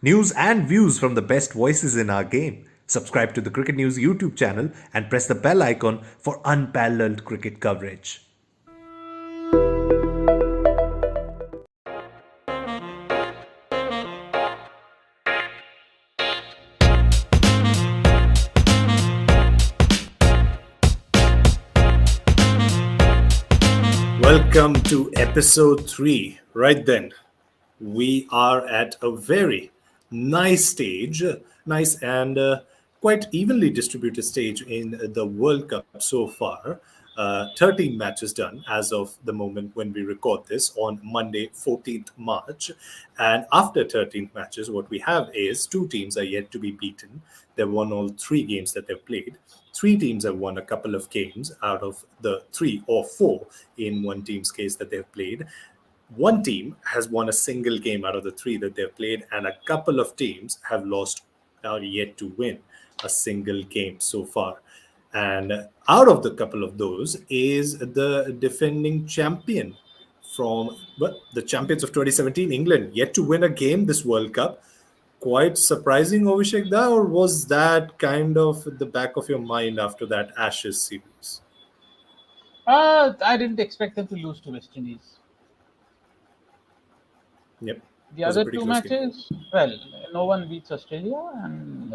News and views from the best voices in our game. Subscribe to the Cricket News YouTube channel and press the bell icon for unparalleled cricket coverage. Welcome to episode 3. Right then, we are at a very nice stage, nice and quite evenly distributed stage in the World Cup so far. 13 matches done as of the moment when we record this on Monday, 14th March. And after 13 matches, what we have is two teams are yet to be beaten. They've won all three games that they've played. Three teams have won a couple of games out of the three or four in one team's case that they've played. One team has won a single game out of the three that they've played, and a couple of teams have lost or yet to win a single game so far. And out of the couple of those is the defending champion from the champions of 2017, England, yet to win a game this World Cup. Quite surprising, Abhishek, da, or was that kind of at the back of your mind after that Ashes series? I didn't expect them to lose to West Indies. Yep. The other two matches, well, no one beats Australia, and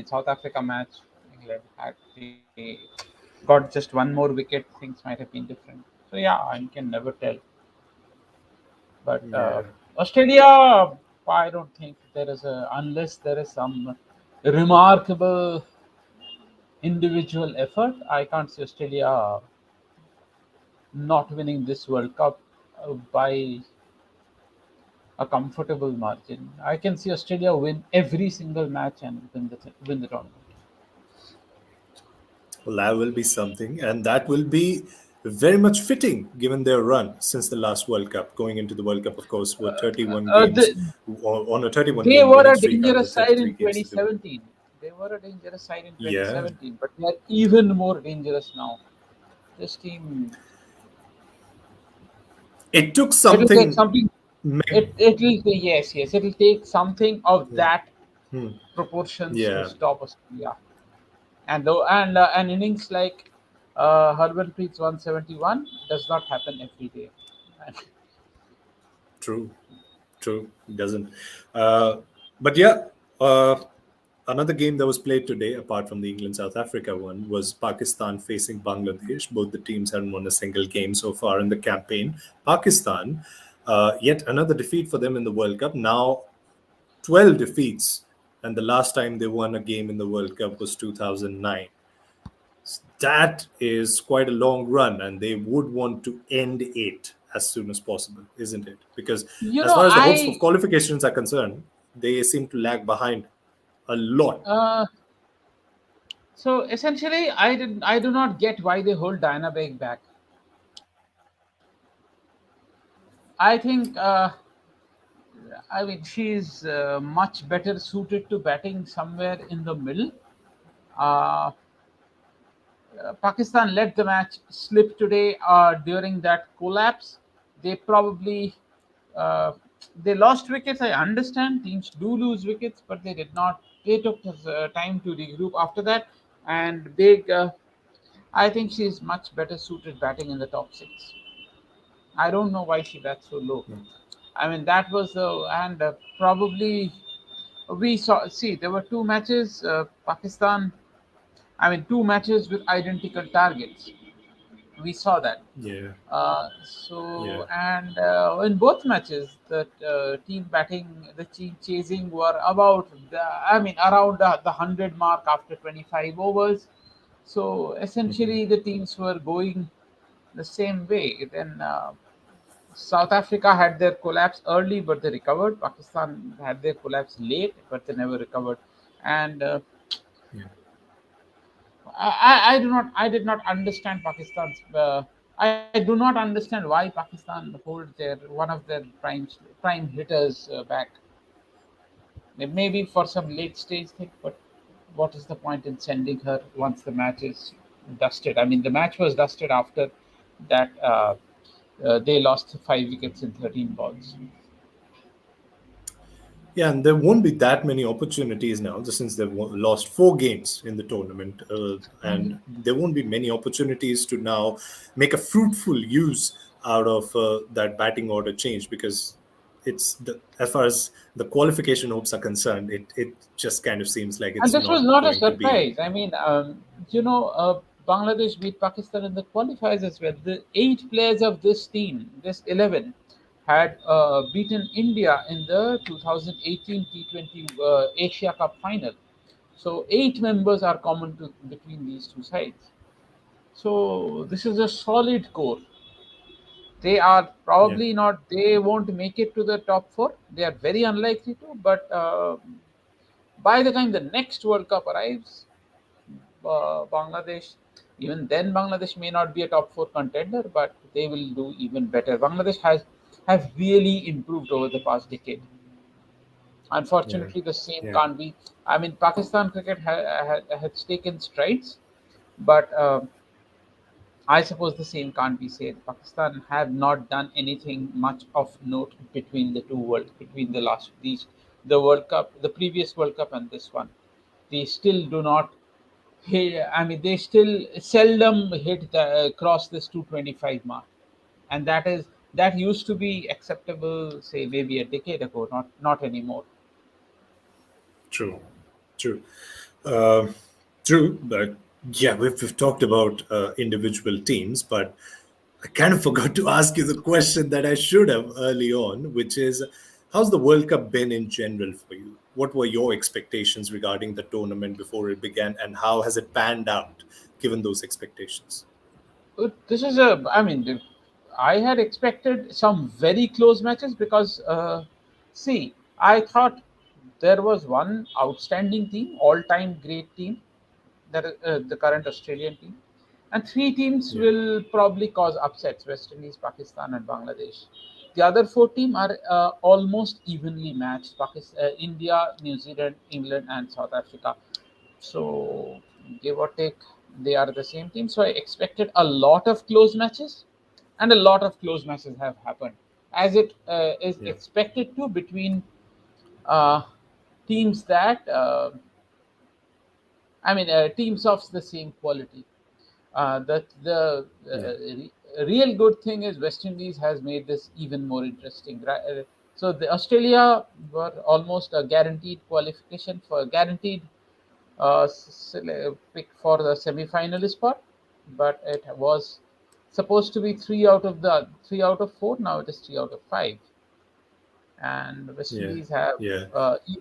South Africa match, England had got just one more wicket. Things might have been different. So yeah, I can never tell. But Australia, I don't think unless there is some remarkable individual effort, I can't see Australia not winning this World Cup by a comfortable margin. I can see Australia win every single match and win the tournament. Well, that will be something, and that will be very much fitting given their run since the last World Cup. Going into the World Cup, of course, with 31 games on a 31 they game were winning a streak out of the dangerous side 33 in games. 2017. They were a dangerous side in 2017, but they are even more dangerous now. This team. It took something. It'll take something. It'll take something of that proportions to stop Australia. And an innings like Harmanpreet's 171 does not happen every day. True, it doesn't. But yeah, another game that was played today, apart from the England-South Africa one, was Pakistan facing Bangladesh. Both the teams hadn't won a single game so far in the campaign. Pakistan, yet another defeat for them in the World Cup. Now, 12 defeats, and the last time they won a game in the World Cup was 2009. That is quite a long run, and they would want to end it as soon as possible, isn't it? Because as far as the hopes of qualifications are concerned, they seem to lag behind a lot. So essentially, I do not get why they hold Diana Begg back. I think she's much better suited to batting somewhere in the middle. Pakistan let the match slip today during that collapse. They probably they lost wickets. I understand teams do lose wickets, but they did not. They took time to regroup after that. And Big, I think she's much better suited batting in the top 6. I don't know why she bats so low. I mean, that was probably we saw. See, there were two matches. Pakistan. Two matches with identical targets. We saw that. Yeah. And in both matches, the team batting, the team chasing were about around the 100 mark after 25 overs. So essentially, the teams were going the same way. Then South Africa had their collapse early, but they recovered. Pakistan had their collapse late, but they never recovered. And I did not understand Pakistan's. I do not understand why Pakistan hold one of their prime hitters back. Maybe for some late stage thing, but what is the point in sending her once the match is dusted? I mean, the match was dusted after that. They lost 5 wickets in 13 balls. Yeah, and there won't be that many opportunities now, just since they've lost 4 games in the tournament, Mhm. and there won't be many opportunities to now make a fruitful use out of that batting order change, because as far as the qualification hopes are concerned, it just kind of seems like And it's this was not not a going to be. surprise. I mean, Bangladesh beat Pakistan in the qualifiers as well. The 8 players of this team, this 11, had beaten India in the 2018 T20 Asia Cup final. So 8 members are common to between these two sides. So this is a solid core. They are Yeah, probably not. They won't make it to the top four. They are very unlikely to. But by the time the next World Cup arrives, Bangladesh, even then Bangladesh may not be a top four contender, but they will do even better. Bangladesh has have really improved over the past decade. yeah, Unfortunately, the same yeah, can't be. I mean, Pakistan cricket has taken strides, but I suppose the same can't be said. Pakistan have not done anything much of note between the two world between the last these the World Cup, the previous World Cup and this one. They still do not hit. I mean, they still seldom hit the cross this 225 mark, and that used to be acceptable, say maybe a decade ago. Not anymore. true, true. Um True, but yeah, we've talked about individual teams, but I kind of forgot to ask you the question that I should have early on, which is, how's the World Cup been in general for you? What were your expectations regarding the tournament before it began, and how has it panned out given those expectations? This is a. I mean, I had expected some very close matches because, see, I thought there was one outstanding team, all-time great team, that the current Australian team, and 3 teams Yeah, will probably cause upsets: West Indies, Pakistan, and Bangladesh. The other 4 teams are almost evenly matched: Pakistan, India, New Zealand, England, and South Africa. So give or take, they are the same team. So I expected a lot of close matches, and a lot of close matches have happened, as it is yeah, expected to between uh, teams that teams of the same quality. yeah, Real good thing is West Indies has made this even more interesting. So the Australia were almost a guaranteed qualification for guaranteed pick for the semi-final spot, but it was supposed to be 3 out of 4. Now it is 3 out of 5, and West yeah, Indies have, yeah,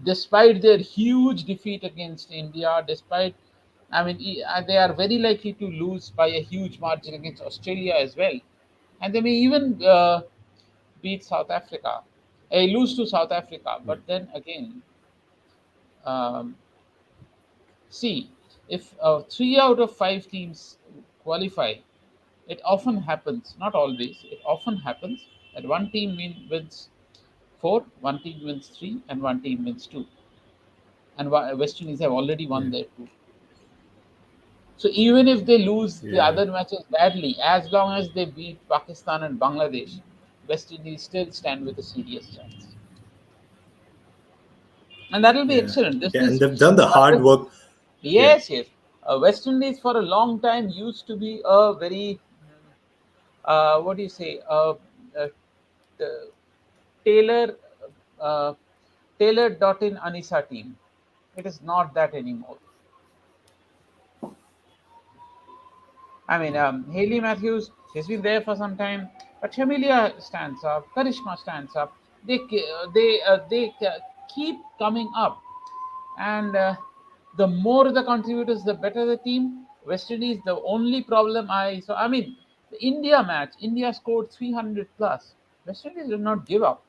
despite their huge defeat against India, they are very likely to lose by a huge margin against Australia as well, and they may even beat South Africa, lose to South Africa. yeah, But then again, um, see, if 3 out of 5 teams qualify, it often happens, not always, it often happens that one team wins 4, one team wins 3, and one team wins 2. And West Indies have already won yeah, their 2. So even if they lose the yeah, other matches badly, as long as they beat Pakistan and Bangladesh, West Indies still stand with a serious chance. And that will be yeah, excellent. This yeah. And is they've done the hard work. Yeah, yes, yes. West Indies for a long time used to be a very what do you say? Uh, Taylor uh, Taylor Dottin Anisa team. It is not that anymore. I mean, Haley Matthews, she's been there for some time, but Shamilia stands up, Karishma stands up. They keep coming up, and the more the contributors, the better the team. West Indies, the only problem I saw. I mean, the India match, India scored 300 plus. West Indies did not give up.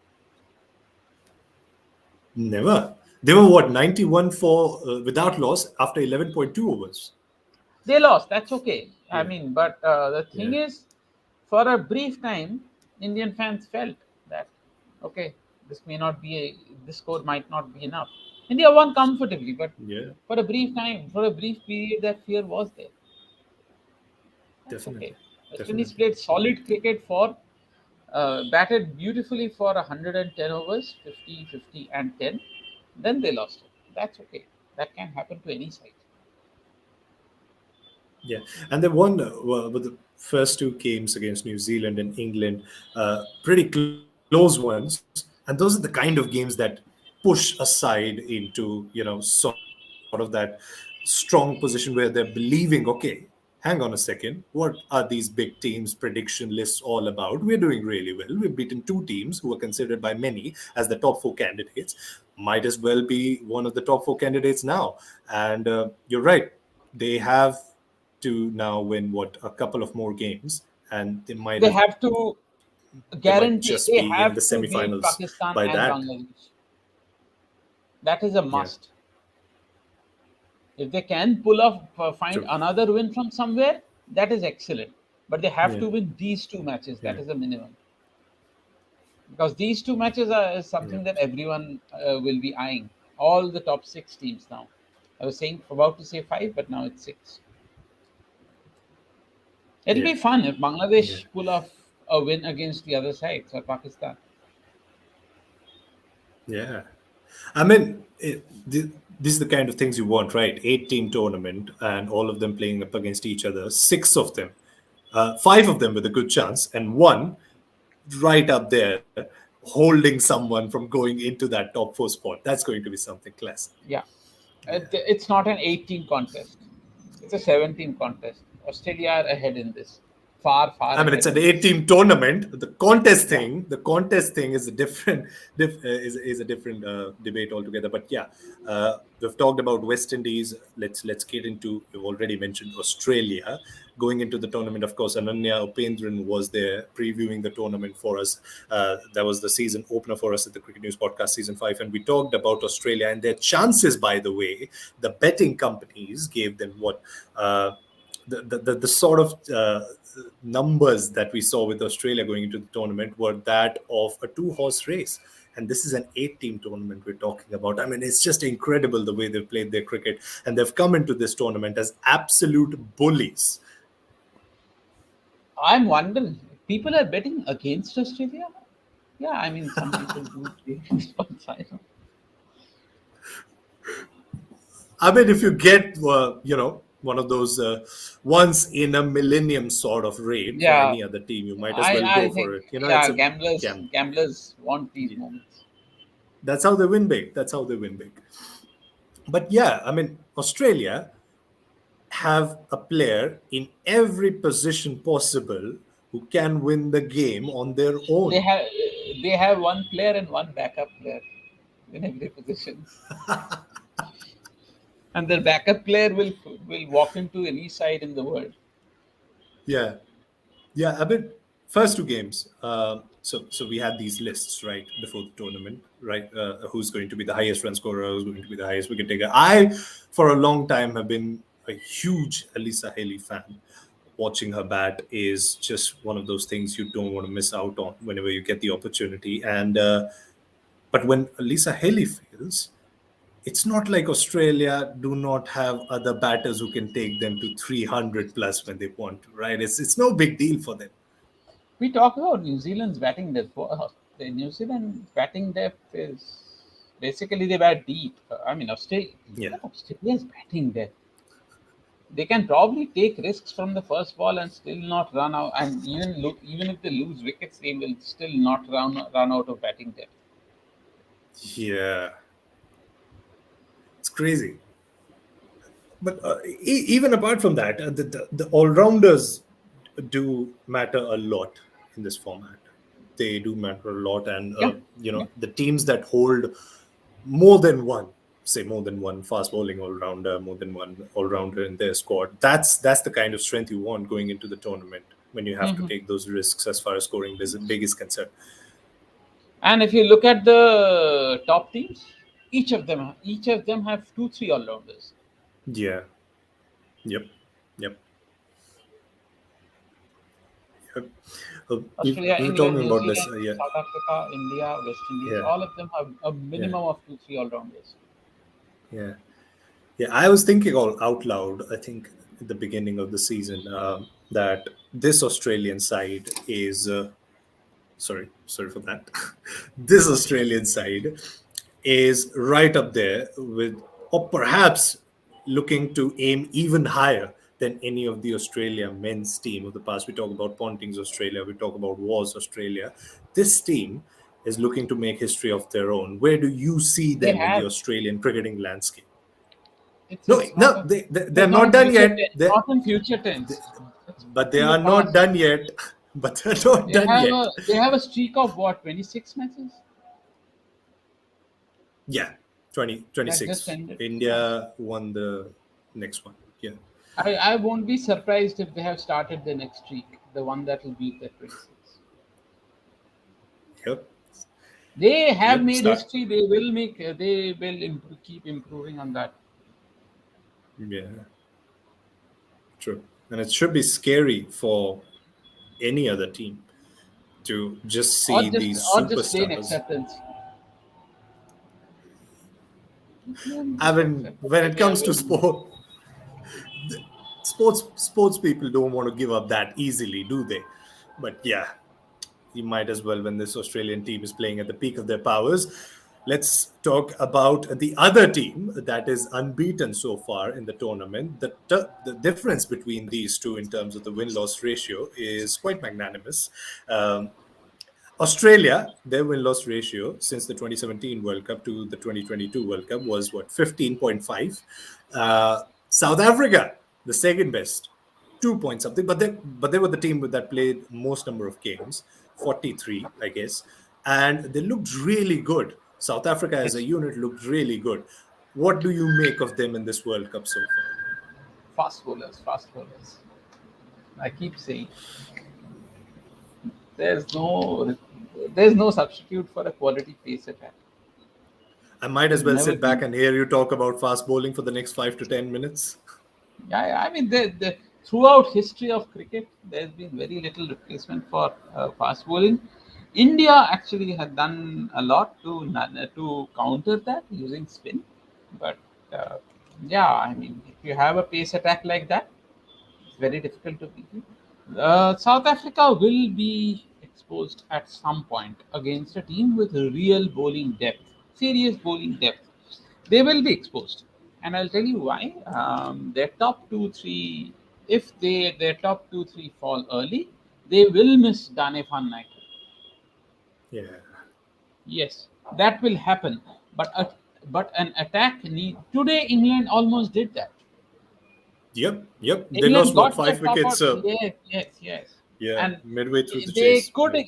never. They were what, 91 for without loss after 11.2 overs. They lost. That's okay. I Yeah, mean, but the thing yeah, is, for a brief time, Indian fans felt that okay, this may not be this score might not be enough. India won comfortably, but yeah, for a brief time, for a brief period, that fear was there. That's okay. definitely, West Indies definitely. played solid cricket for batted beautifully for 110 overs, 50, 50, and 10. Then they lost it. That's okay. That can happen to any side. Yeah, and they won with the first two games against New Zealand and England, pretty close ones. And those are the kind of games that push a side into, sort of that strong position where they're believing, okay, hang on a second, what are these big teams' prediction lists all about? We're doing really well. We've beaten two teams who are considered by many as the top four candidates. Might as well be one of the top four candidates now. And you're right, they have to now win a couple of more games, and They have to they might just guarantee, be they in the have to semifinals beat by Pakistan and that. Bangladesh. That is a Yeah, must. If they can pull off, find true. another win from somewhere, that is excellent. But they have Yeah, to win these two matches. yeah, That is the minimum. Because these two matches are is yeah, something that everyone will be eyeing. All the top six teams now. I was saying about to say five, but now it's six. It'll yeah, be fun if yeah. Bangladesh pull off a win against the other side, so Pakistan. Yeah. I mean, these are the kind of things you want, right? Eight-team tournament, and all of them playing up against each other. Six of them, five of them with a good chance, and one right up there, holding someone from going into that top four spot. That's going to be something classic. Yeah, Yeah. it's not an 18 contest. It's a 17 contest. Australia are ahead in this, far, far I mean, it's ahead an in this. eight-team tournament. Yeah, The contest thing is a different, is a different debate altogether. But yeah, we've talked about West Indies. Let's get into. You've already mentioned Australia going into the tournament. Of course, Ananya Upendran was there previewing the tournament for us. That was the season opener for us at the Cricket News Podcast season 5, and we talked about Australia and their chances. By the way, the betting companies gave them what. The sort of numbers that we saw with Australia going into the tournament were that of a two-horse race. And this is an eight-team tournament we're talking about. I mean, it's just incredible the way they've played their cricket. And they've come into this tournament as absolute bullies. I'm wondering, people are betting against Australia. Yeah, I mean, some people do play against one side. I mean, if you get, one of those once in a millennium sort of rate for Yeah, any other team, you might as I well I go think for it. It's yeah, a gamblers gamble. gamblers want these Yeah. moments. That's how they win big. That's how they win big. But yeah, I mean, Australia have a player in every position possible who can win the game on their They own. have they have one player and one backup player in every position, and their backup player will walk into any side in the world. Yeah, yeah. I mean, first two games. So we had these lists right before the tournament, right? Who's going to be the highest run scorer? Who's going to be the highest wicket taker? I, for a long time, have been a huge Elisa Haley fan. Watching her bat is just one of those things you don't want to miss out on whenever you get the opportunity. And but when Lisa Haley fails, it's not like Australia do not have other batters who can take them to 300 plus when they want to, right? It's no big deal for them. We talk about New Zealand's batting depth. The New Zealand batting depth is basically they bat deep. I mean, Yeah, Australia's batting depth. They can probably take risks from the first ball and still not run out. And even if they lose wickets, they will still not run out of batting depth. yeah, it's crazy. But even apart from that, the all-rounders do matter a lot in this format. They do matter a lot, and Yeah, yeah. the teams that hold more than one, say more than one fast bowling all-rounder, more than one all-rounder in their squad. That's the kind of strength you want going into the tournament when you have to Mhm. take those risks as far as scoring big is concerned. And if you look at the top teams, each of them have two, three all rounders. Yeah. Yep. Yep. Yep. Australia, We were England, talking New about this. Zealand, Yeah. South Africa, India, West Indies, Yeah. all of them have a Yeah. minimum of two, three all rounders. Yeah. Yeah, I was thinking all out loud. I think at the beginning of the season that this Australian side is sorry for that. This Australian side is right up there with, or perhaps looking to aim even higher than any of the Australia men's team of the past. We talk about Ponting's Australia, we talk about Wars Australia. This team is looking to make history of their own. Where do you see They them in the have. Australian cricketing landscape? It's No, not no, a. they're It's not not in done future yet. tense. Not in future tense. It's But they in the are not past. done yet. But they're not done yet. They have a streak of what, 26 matches Yeah, 20 twenty that just six. ended. Yeah. India won the next one. Yeah. I won't be surprised if they have started the next streak, the one that will beat the 26. Yep. They have Yep. made Start. history. They will make. They will keep improving on that. Yeah. True. And it should be scary for any other team to just see these Or just plain superstars. acceptance. I Just mean, accept. when Okay, it I comes to will. sports people don't want to give up that easily, do they? But yeah, you might as well when this Australian team is playing at the peak of their powers. Let's talk about the other team that is unbeaten so far in the tournament. The difference between these two in terms of the win loss ratio is quite magnanimous. Um, Australia, their win loss ratio since the 2017 World Cup to the 2022 World Cup was what, 15.5. South Africa, the second best, 2 point something, but they were the team that played most number of games, 43, I guess, and they looked really good. South Africa as a Yes, unit looked really good. What do you make of them in this World Cup so far? fast bowlers, fast bowlers. I keep saying there's no there's no substitute for a quality pace attack. I might as There's well never sit back been. and hear you talk about fast bowling for the next 5 to 10 minutes. Yeah, I mean, throughout history of cricket, there's been very little replacement for fast bowling. India actually had done a lot to counter that using spin, but uh, yeah, I mean, if you have a pace attack like that, it's very difficult to beat it. South Africa will be exposed at some point against a team with real bowling depth, serious bowling depth. They will be exposed, and I'll tell you why. Their top two, three, if their top two, three fall early, they will miss Dane van Nyker. Yeah. Yes, that will happen. But an attack need today. England almost did that. Yep. They England lost what, got their five top out. wickets? Yes, Yeah, and midway through the they chase. could Yeah,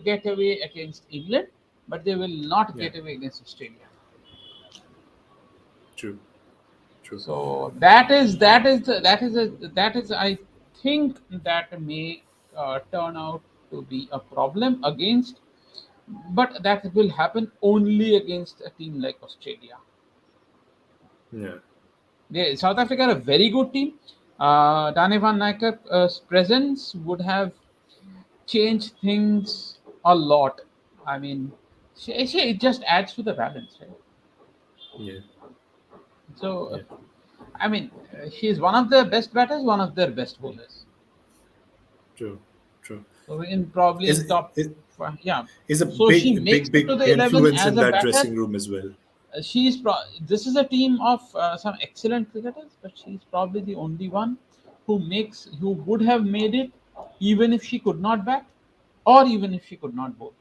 get away against England, but they will not yeah, get away against Australia. true, true. So that is I think that may turn out to be a problem against, but that will happen only against a team like Australia. Yeah, South Africa are a very good team. Dane van Nyker's presence would have changed things a lot. I mean, it just adds to the balance, right? yeah, So, yeah, I mean, she's one of their best batters, one of their best bowlers. true, true. So, in probably in Is top, is yeah. is a So she big, makes big, it to big the 11 influence as in a that batter. dressing room as well. This is a team of some excellent cricketers, but she's probably the only one who would have made it even if she could not bat or even if she could not bowl.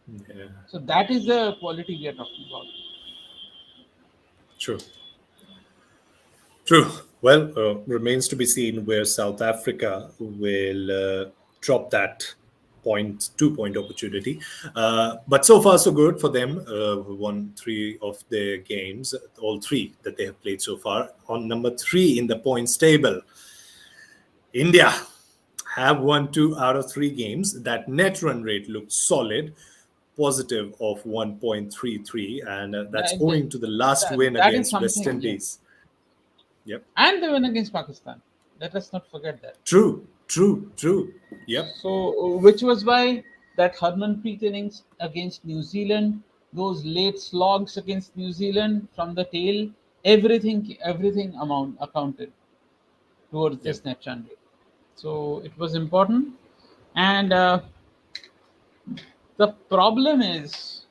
Yeah, So that is the quality we are talking about. true, true. Well, remains to be seen where South Africa will drop that 2 point opportunity. But so far, so good for them. Won three of their games, all three that they have played so far. On number three in the points table, India have won 2 out of 3 games. That net run rate looks solid, positive of 1.33, and that's That, owing to the last win that is against West something, yeah. Indies. Yep. And the win against Pakistan. Let us not forget that. True. Yep. So, which was why that Harmanpreet innings against New Zealand, those late slogs against New Zealand from the tail, everything amount accounted towards Yep. this net run rate. So it was important, and The problem is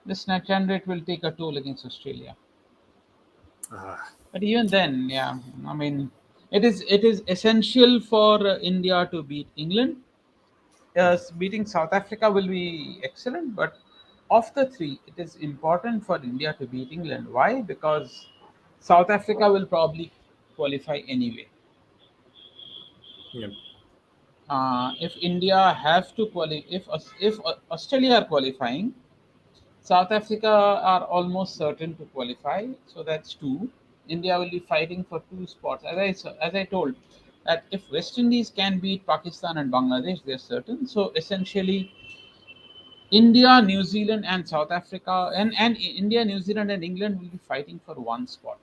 this net run rate will take a toll against Australia. Ah, But even then, yeah, I mean, it is essential for India to beat England. Beating South Africa will be excellent, but of the three, it is important for India to beat England. Why? Because South Africa will probably qualify anyway. yeah, If India have to qualify, if Australia are qualifying, South Africa are almost certain to qualify, so that's two. India will be fighting for two spots. As I told, that if West Indies can beat Pakistan and Bangladesh, they're certain. So essentially, India, New Zealand, and South Africa, and India, New Zealand, and England will be fighting for one spot.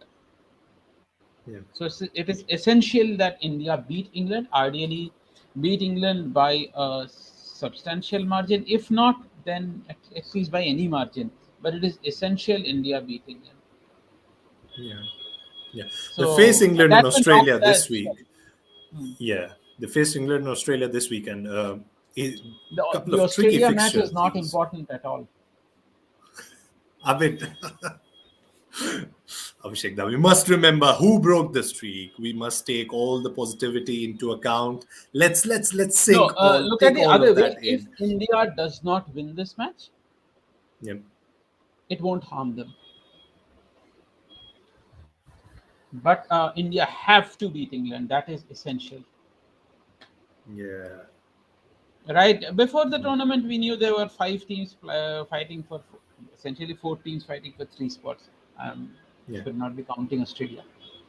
yeah, So it is essential that India beat England, ideally beat England by a substantial margin. If not, then at least by any margin. But it is essential India beat England. yeah, yeah. They face So England and that's a knock. Australia this week. Sorry. Hmm. Yeah, they face England and Australia this week, and a couple The of tricky Australia match fixtures is not these. important at all. I mean, Abhishek, now we must remember who broke the streak. We must take all the positivity into account. Let's No, sink all, look at take the all other of way. that If in. India does not win this match, Yeah, it won't harm them. But India have to beat England. That is essential. yeah, Right before the tournament, we knew there were five teams fighting for essentially four teams fighting for three spots. yeah, Should not be counting Australia,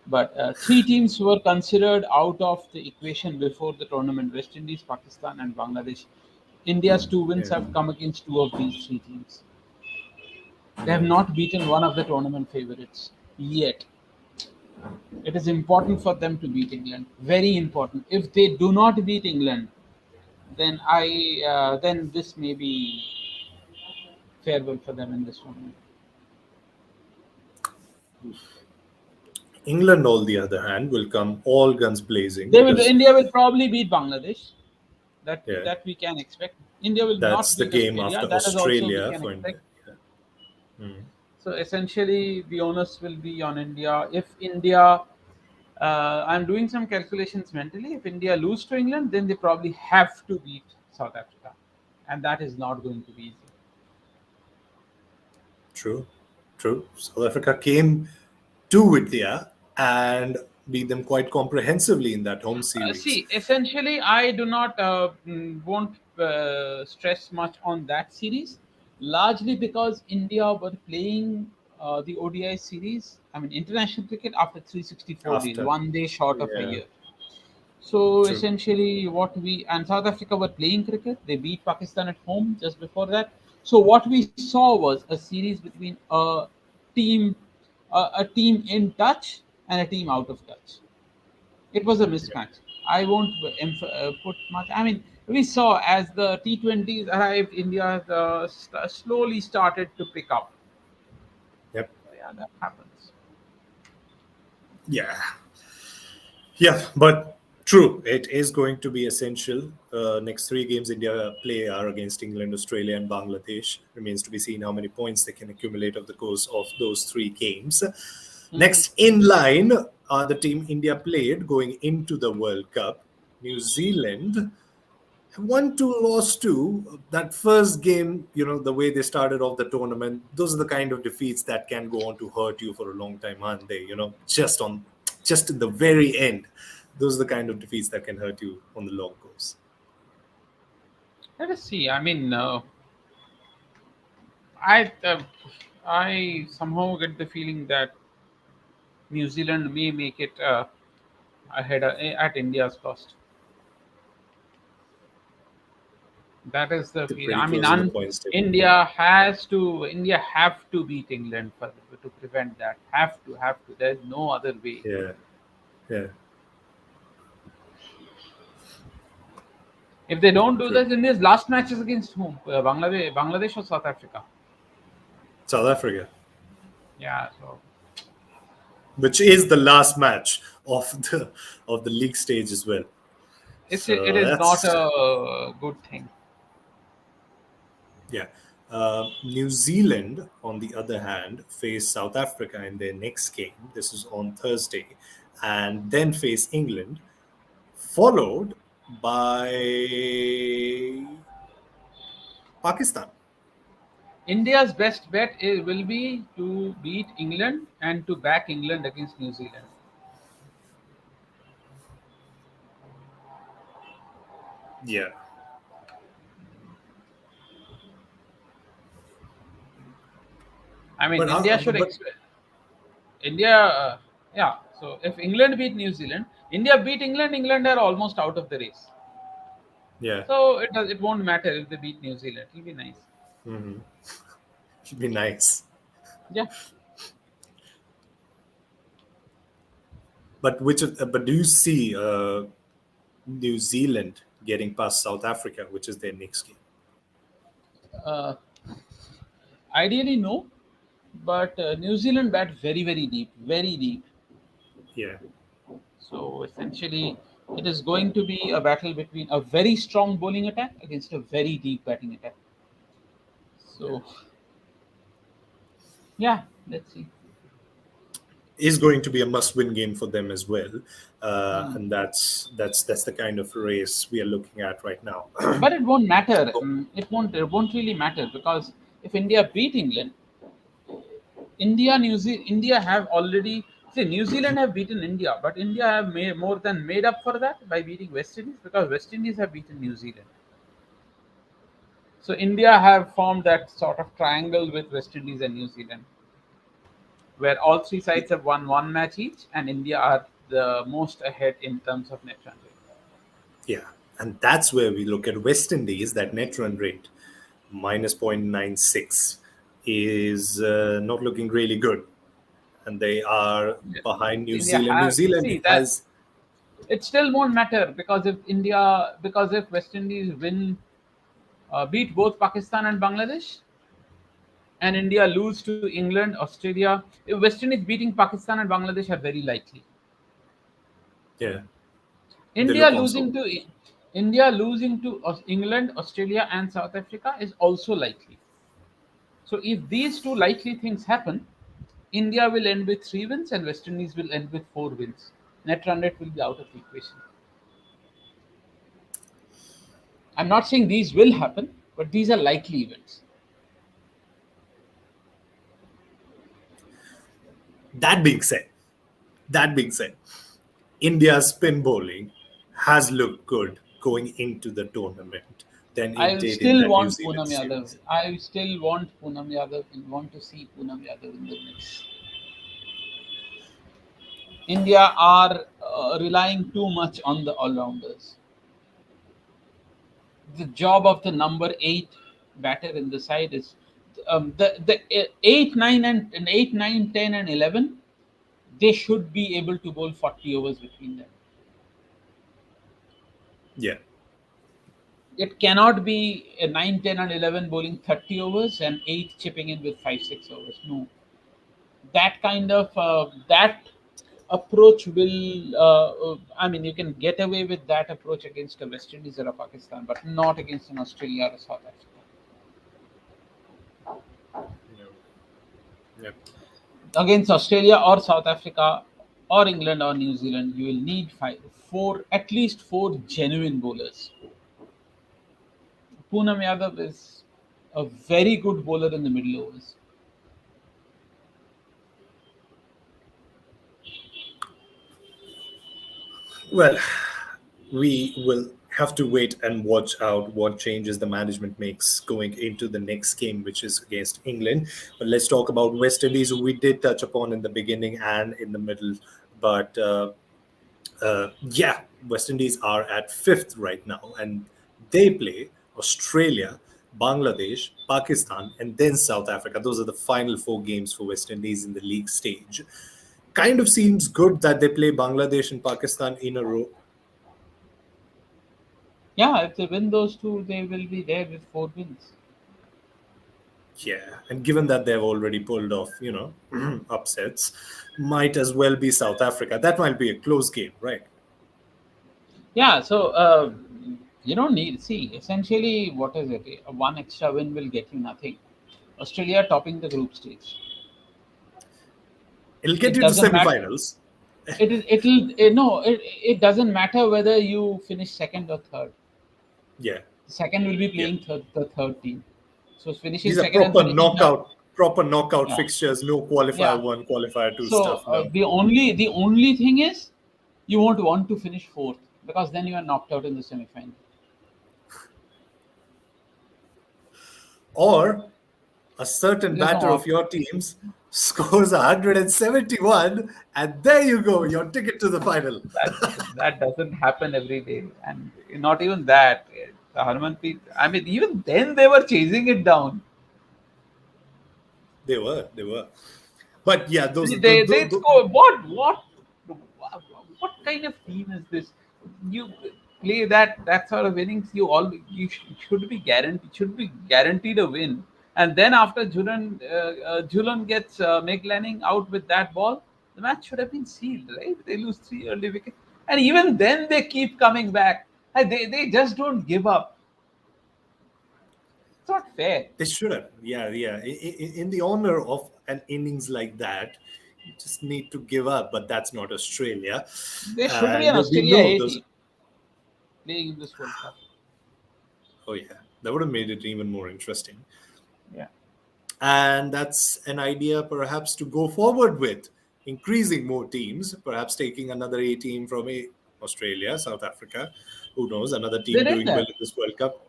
but three teams were considered out of the equation before the tournament: West Indies, Pakistan, and Bangladesh. India's two wins yeah, have come against two of these three teams. They have yeah, not beaten one of the tournament favorites yet. It is important for them to beat England. Very important. If they do not beat England, then this may be farewell for them in this tournament. England, on the other hand, will come all guns blazing They will. because India will probably beat Bangladesh. yeah, That we can expect. India will that's not the beat game Australia. after That is also we Australia can for India. expect. Yeah. Mm, So essentially, the onus will be on India. If India, I'm doing some calculations mentally. If India lose to England, then they probably have to beat South Africa, and that is not going to be easy. true, true. South Africa came to India and beat them quite comprehensively in that home series. See, essentially, I do not won't stress much on that series, largely because India were playing the ODI series. I mean, international cricket after 364 days, After, 1 day short of a yeah, year. So true. essentially, what we and South Africa were playing cricket. They beat Pakistan at home just before that. So what we saw was a series between team, a team in touch and a team out of touch. It was a Yeah, mismatch. I won't put much. I mean, we saw as the T20s arrived, India slowly started to pick up. yep, So yeah, that happens. yeah, yeah. But true, it is going to be essential. Next three games India play are against England, Australia, and Bangladesh. Remains to be seen how many points they can accumulate over the course of those three games. Mhm. Next in line are the team India played going into the World Cup. New Zealand won two, lost two. That first game, the way they started off the tournament, those are the kind of defeats that can go on to hurt you for a long time, aren't they? Just in the very end, those are the kind of defeats that can hurt you on the long course. Let us see. I mean, I uh, I somehow get the feeling that New Zealand may make it ahead at India's cost. That is the They're feeling. pretty I mean, close in the points table. Yeah, India have to beat England to prevent that. Have to. There's no other way. yeah, yeah. If they don't do True. that, India's last match is against whom? Bangladesh or South Africa? South Africa, Yeah. So which is the last match of the league stage as well. it So is not that's a good thing. Yeah. New Zealand, on the other hand, face South Africa in their next game. This is on Thursday, and then face England, followed by Pakistan. India's best bet will be to beat England and to back England against New Zealand. Yeah. I mean, But how? India should But expect India. Yeah. So if England beat New Zealand, India beat England. England are almost out of the race. yeah, So it won't matter if they beat New Zealand. It'll be nice. should be nice. Yeah. But but do you see New Zealand getting past South Africa, which is their next game? Uh, Ideally, no. But New Zealand bat very, very deep, very deep. Yeah. So essentially, it is going to be a battle between a very strong bowling attack against a very deep batting attack. So yeah, let's see. Is going to be a must-win game for them as well, Hmm. and that's the kind of race we are looking at right now. But it won't matter. It won't really matter because if India beat England, India have already see New Zealand have beaten India, but India have more than made up for that by beating West Indies because West Indies have beaten New Zealand. So India have formed that sort of triangle with West Indies and New Zealand, where all three sides have won one match each, and India are the most ahead in terms of net run rate. Yeah, and that's where we look at West Indies. That net run rate minus 0.96 is not looking really good, and they are Yeah. behind New India Zealand. New have Zealand see that has it still won't matter because if West Indies beat both Pakistan and Bangladesh, and India lose to England, Australia, if West Indies beating Pakistan and Bangladesh are very likely. yeah, they India look also losing to India losing to England, Australia, and South Africa is also likely. So if these two likely things happen, India will end with 3 wins and West Indies will end with 4 wins. Net run rate will be out of the equation. I'm not saying these will happen, but these are likely events. that being said. That being said, India's spin bowling has looked good going into the tournament than it I did in still that New want Zealand Poonam Yadav. series. I still want Poonam Yadav and want to see Poonam Yadav in the mix. India are relying too much on the all-rounders. The job of the number 8 batter in the side is the 8, 9, and 8, 9, 10, and 11. They should be able to bowl 40 overs between them. Yeah, It cannot be a 9, 10, and 11 bowling 30 overs and 8 chipping in with 5, 6 overs. No, that approach will. I mean, you can get away with that approach against a West Indies or a Pakistan, but not against an Australia or a South Africa. yeah, yeah. Against Australia or South Africa or England or New Zealand, you will need at least four genuine bowlers. Poonam Yadav is a very good bowler in the middle overs. Well, we will have to wait and watch out what changes the management makes going into the next game, which is against England. But let's talk about West Indies, who we did touch upon in the beginning and in the middle. But yeah, West Indies are at fifth right now, and they play Australia, Bangladesh, Pakistan, and then South Africa. Those are the final four games for West Indies in the league stage. Kind of seems good that they play Bangladesh and Pakistan in a row. Yeah, if they win those two, they will be there with 4 wins. Yeah, and given that they've already pulled off, upsets, might as well be South Africa. That might be a close game, right? Yeah, so You don't need, see, essentially, what is it? One extra win will get you nothing. Australia topping the group stage. It'll get It you to doesn't matter. semifinals. No, it doesn't matter whether you finish second or third. Yeah, The second will be yeah. playing the third team. So finishing These are second and finishing third. proper knockout Yeah, fixtures. No qualifier yeah. one, qualifier two So stuff. No. the only thing is you won't want to finish fourth because then you are knocked out in the semi-final. Or a certain There's no batter of option. your teams scores 171, and there you go, your ticket to the final. That doesn't happen every day, and not even that. Harmanpreet. I mean, even then they were chasing it down. They were. But yeah, They score. What kind of team is this? You play that sort of innings, should be guaranteed a win. And then after Julian gets Meg Lanning out with that ball, the match should have been sealed, right? They lose three early wickets, and even then they keep coming back. And they just don't give up. It's not fair. they should have. Yeah, yeah. In the honor of an innings like that, you just need to give up. But that's not Australia, There should be and an we Australia know A those. team playing in this World Cup. Oh yeah, that would have made it even more interesting. Yeah. And that's an idea perhaps to go forward with, increasing more teams, perhaps taking another A team from Australia, South Africa, who knows, another They team did doing well that. in this World Cup.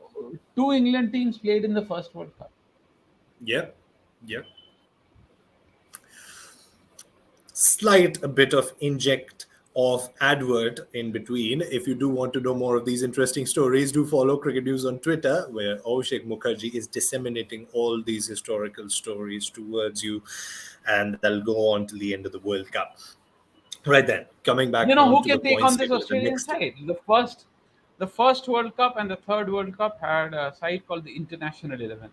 Two England teams played in the first World Cup. Yeah, yeah. Slight a bit of inject of advert in between. If you do want to know more of these interesting stories, do follow Cricket News on Twitter, where Abhishek Mukherjee is disseminating all these historical stories towards you, and they'll go on till the end of the World Cup. Right then, coming You back know on who to the can take points on this table at the Australian next. side? The first World Cup and the third World Cup had a side called the International 11.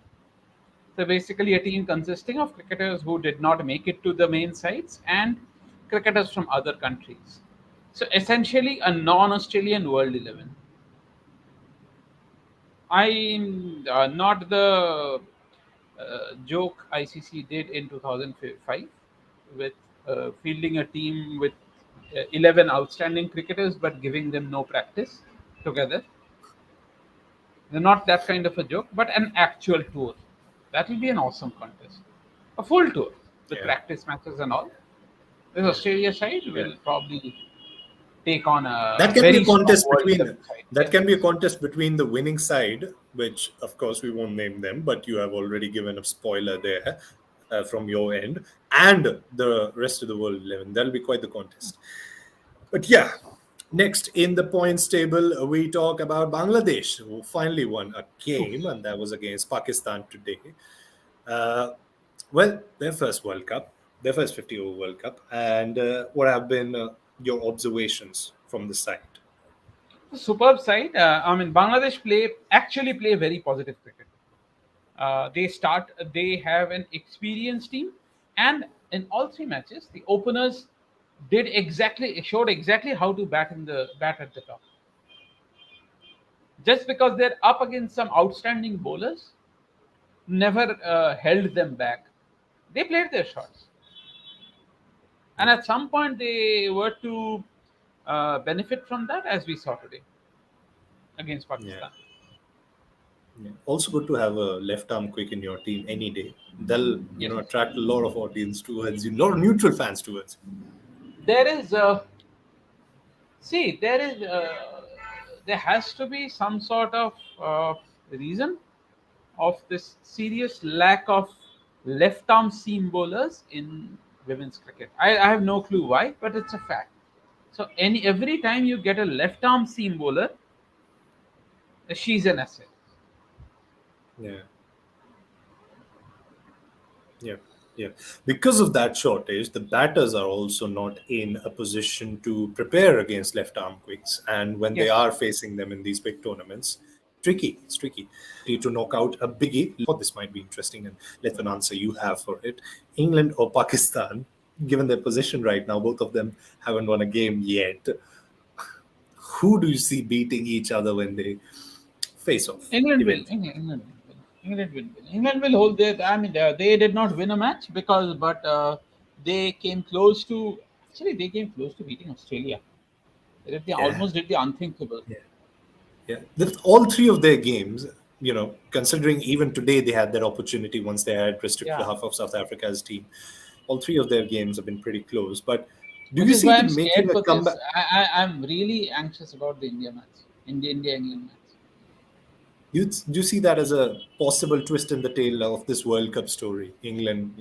So basically, a team consisting of cricketers who did not make it to the main sides and cricketers from other countries. So essentially, a non-Australian World 11. I'm not the joke ICC did in 2005 with fielding a team with 11 outstanding cricketers but giving them no practice together. They're not that kind of a joke, but an actual tour. That will be an awesome contest. A full tour with Yeah, practice matches and all. This yeah, Australia side yeah. will probably take on That a can be a very strong contest World between 11 side. that Yes. can be a contest between the winning side, which of course we won't name them, but you have already given a spoiler there from your end, and the rest of the world 11. That'll be quite the contest. But yeah, next in the points table, we talk about Bangladesh, who finally won a game, and that was against Pakistan today. Uh, well, their first World Cup, their first 50 over World Cup, and what have been your observations from the side? Superb side. I mean, Bangladesh actually play very positive cricket. They have an experienced team, and in all three matches, the openers showed exactly how to bat at the top. Just because they're up against some outstanding bowlers, never held them back. They played their shots, and at some point they were to benefit from that, as we saw today against Yeah. Pakistan. Yeah. Also good to have a left arm quick in your team any day. They'll Yes, attract a lot of audience towards you, a lot of neutral fans towards you. there is. See, there has to be some sort of reason of this serious lack of left arm seam bowlers in women's cricket. I have no clue why, but it's a fact. So every time you get a left arm seam bowler, she's an asset. Yeah, yeah, yeah. Because of that shortage, the batters are also not in a position to prepare against left arm quicks, and when they Yes. are facing them in these big tournaments, tricky. It's tricky to knock out a biggie. This might be interesting, and let an answer you have for it. England or Pakistan, given their position right now, both of them haven't won a game yet. Who do you see beating each other when they face-off England will. event. England will win. England will hold their. I mean, they did not win a match but they came close to. Actually, they came close to beating Australia. They Yeah, almost did the unthinkable. yeah, yeah. All three of their games, considering even today they had that opportunity once they had restricted Yeah, half of South Africa's team. All three of their games have been pretty close. But do which you is see why I'm them scared making a for comeback? this. I'm really anxious about the India match, India England match. Do you see that as a possible twist in the tail of this World Cup story? England,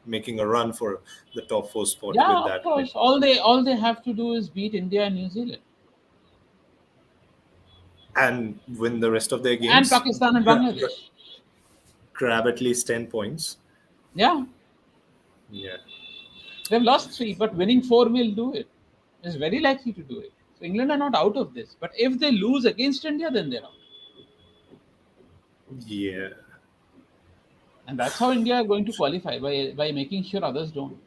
making a run for the top four spot Yeah, with of that win. course. All they have to do is beat India and New Zealand And win the rest of their and games, Pakistan and Bangladesh. grab at least 10 points. Yeah, Yeah. they've lost three, but winning four will do it. It's very likely to do it. So England are not out of this. But if they lose against India, then they're out. Yeah. And that's how India are going to qualify by making sure others don't.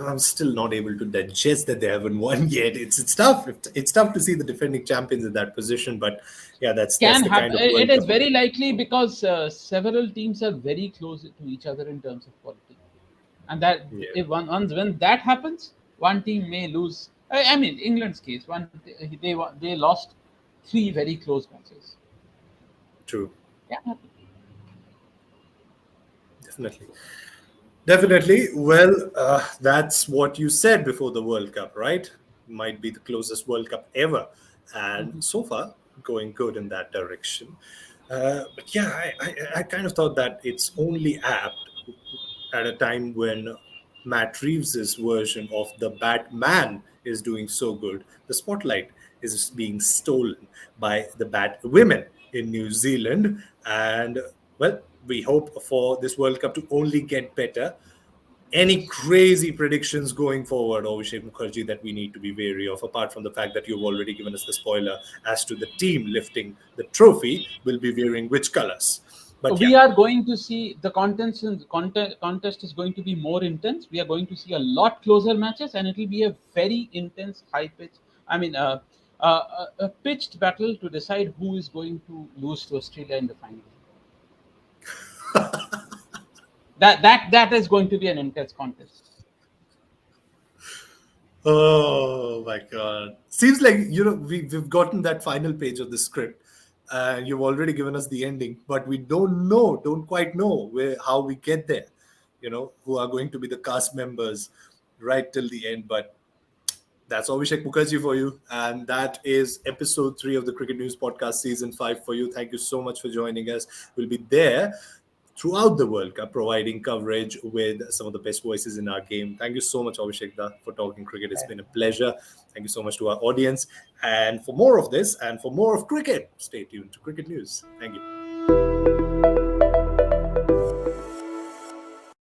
I'm still not able to digest that they haven't won yet. It's tough. It's tough to see the defending champions in that position. But yeah, that's Can the happen. kind of It World is Cup. very likely because several teams are very close to each other in terms of quality, and that Yeah. if when that happens, one team may lose. I mean, England's case, they lost three very close matches. True. Yeah, Definitely. Definitely. Well, that's what you said before the World Cup, right? Might be the closest World Cup ever. And so far, going good in that direction. But yeah, I kind of thought that it's only apt at a time when Matt Reeves's version of the Batman is doing so good. The spotlight is being stolen by the Bat women in New Zealand. And well, we hope for this World Cup to only get better. Any crazy predictions going forward, Abhishek Mukherjee, that we need to be wary of, apart from the fact that you've already given us the spoiler as to the team lifting the trophy will be wearing which colors? But yeah, we are going to see the contest is going to be more intense. We are going to see a lot closer matches, and it will be a very intense, high pitch. I mean, a pitched battle to decide who is going to lose to Australia in the final. That is going to be an intense contest. oh my God. Seems like, we've gotten that final page of the script and you've already given us the ending, but we don't quite know how we get there, who are going to be the cast members right till the end. But that's Abhishek Mukherjee for you. And that is episode 3 of the Cricket News Podcast, season 5 for you. Thank you so much for joining us. We'll be there throughout the World Cup, providing coverage with some of the best voices in our game. Thank you so much, Abhishek Da, for talking cricket. It's been a pleasure. Thank you so much to our audience. And for more of this and for more of cricket, stay tuned to Cricket News. Thank you.